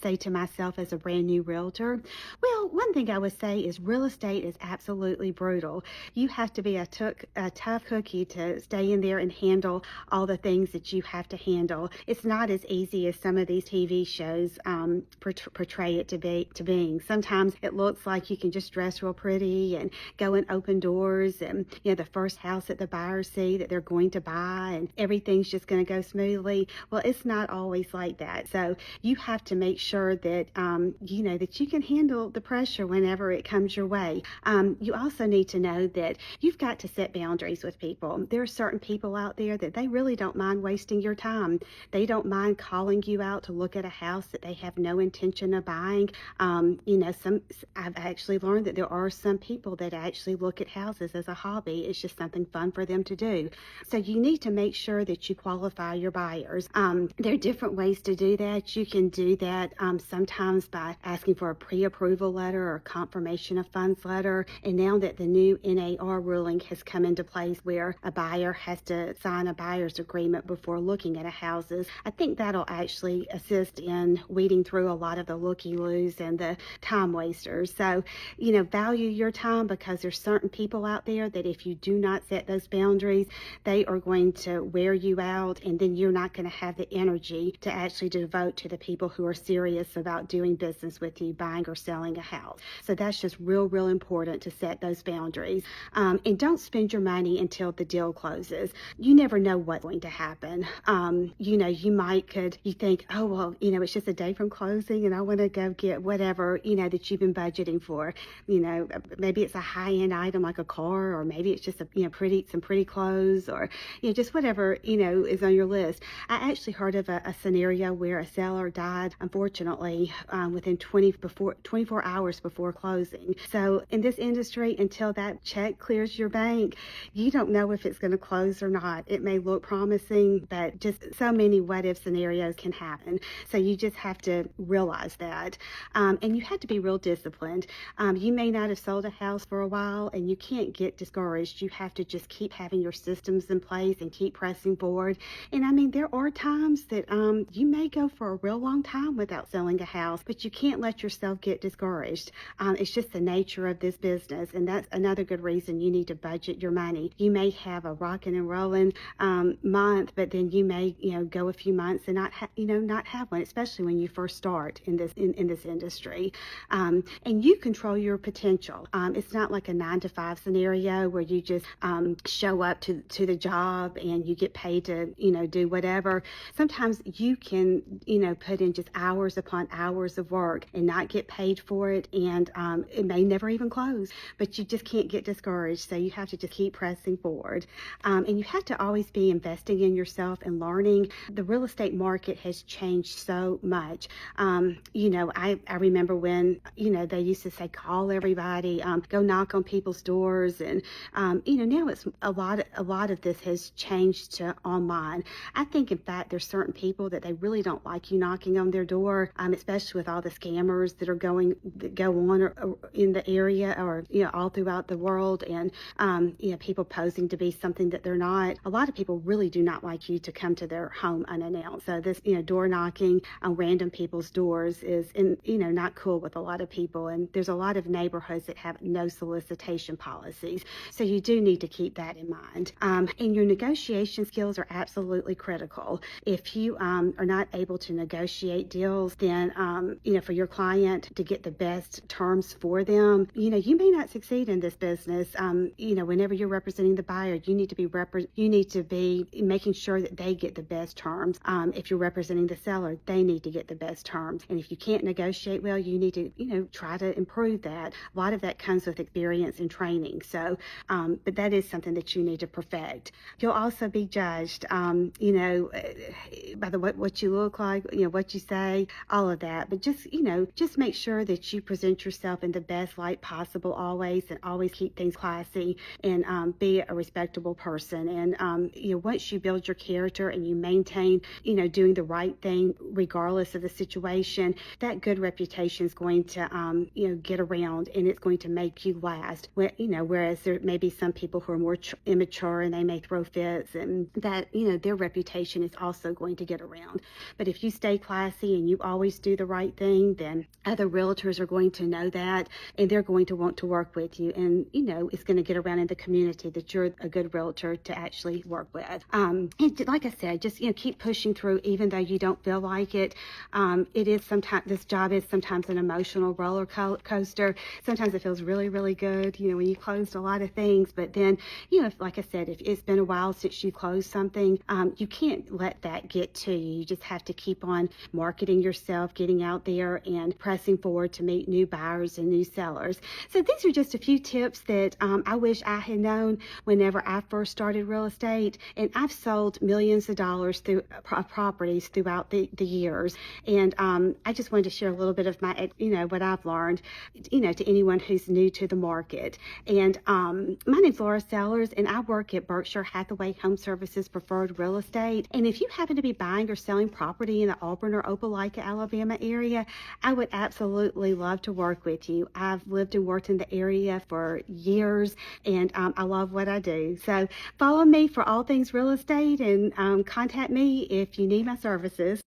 say to myself as a brand new realtor? Well, one thing I would say is real estate is absolutely brutal. You have to be a tough cookie to stay in there and handle all the things that you have to handle. It's not as easy as some of these TV shows portray it to being. Sometimes it looks like you can just dress real pretty and go and open doors, and the first house that the buyers see that they're going to buy, and everything's just going to go smoothly. Well, it's not always like that. So you have to make sure that that you can handle the pressure whenever it comes your way. You also need to know that you've got to set boundaries with people. There are certain people out there that they really don't mind wasting your time. They don't mind calling you out to look at a house that they have no intention of buying. I've actually learned that there are some people that actually look at houses as a hobby. It's just something fun for them to do. So you need to make sure that you qualify your buyers. There are different ways to do that. You can do that sometimes by asking for a pre-approval letter or confirmation of funds letter. And now that the new NAR ruling has come into place where a buyer has to sign a buyer's agreement before looking at a houses, I think that'll actually assist in weeding through a lot of the looky-loos and the time wasters. So, value your time, because there's certain people out there that if you do not set those boundaries, they are going to wear you out, and then you're not going to have the energy to actually devote to the people who are serious about doing business with you, buying or selling a house. So that's just real important to set those boundaries. And don't spend your money until the deal closes. You never know what's going to happen. You think, oh, well, it's just a day from closing and I want to go get whatever, that you've been budgeting for. Maybe it's a high-end item like a car, or maybe it's just some pretty clothes, or, just whatever, is on your list. I actually heard of a scenario where a seller died, unfortunately, within 24 hours before closing. So in this industry, until that check clears your bank, you don't know if it's going to close or not. It may look promising, but just so many what-if scenarios can happen. So you just have to realize that. And you have to be real disciplined. You may not have sold a house for a while, and you can't get discouraged. You have to just keep having your systems in place and keep pressing forward. And there are times that you may go for a real long time without selling a house, but you can't let yourself get discouraged. It's just the nature of this business, and that's another good reason you need to budget your money. You may have a rocking and rolling month, but then you may go a few months and not have one, especially when you first start in this industry. And you control your potential. It's not like a 9-to-5 scenario where you just show up to the job and you get paid to do whatever. Sometimes you can put in just hours upon hours of work and not get paid for it, and it may never even close, but you just can't get discouraged. So you have to just keep pressing forward, and you have to always be investing in yourself and learning. The real estate market has changed so much. I remember when they used to say call everybody, go knock on people's doors, and now it's a lot of this has changed to online. I think, in fact, there's certain people that they really don't like you knocking on their door, especially with all the scammers that go on in the area, or all throughout the world, and people posing to be something that they're not. A lot of people really do not like you to come to their home unannounced. So this door knocking on random people's doors is not cool with a lot of people, and there's a lot of neighborhoods that have no solicitation policies. So you do need to keep that in mind. And your negotiation skills are absolutely critical. If you are not able to negotiate deals, then for your client to get the best terms for them, you may not succeed in this business. Whenever you're representing the buyer, you need to be making sure that they get the best terms. If you're representing the seller, they need to get the best terms. And if you can't negotiate well, you need to try to improve that. A lot of that comes with experience and training. So, but that is something that you need to perfect. You'll also be judged, by what you look like, what you say, all of that. But just make sure that you present yourself in the best light possible always, and always keep things classy, and be a respectable person. And once you build your character and you maintain, doing the right thing regardless of the situation, that good reputation is going to, get around, and it's going to make you last. Whereas there may be some people who are more immature and they may throw fits, and that, their reputation is also going to get around. But if you stay classy and you always always do the right thing, then other realtors are going to know that, and they're going to want to work with you. And, it's going to get around in the community that you're a good realtor to actually work with. And like I said, just, keep pushing through, even though you don't feel like it. It is sometimes, this job is sometimes an emotional roller coaster. Sometimes it feels really, really good, when you closed a lot of things. But then, like I said, if it's been a while since you closed something, you can't let that get to you. You just have to keep on marketing yourself, getting out there and pressing forward to meet new buyers and new sellers. So these are just a few tips that I wish I had known whenever I first started real estate. And I've sold millions of dollars through properties throughout the years. And I just wanted to share a little bit of my, what I've learned, to anyone who's new to the market. And my name's Laura Sellers, and I work at Berkshire Hathaway Home Services Preferred Real Estate. And if you happen to be buying or selling property in the Auburn or Opelika, Alabama area, I would absolutely love to work with you. I've lived and worked in the area for years, and I love what I do. So follow me for all things real estate, and contact me if you need my services.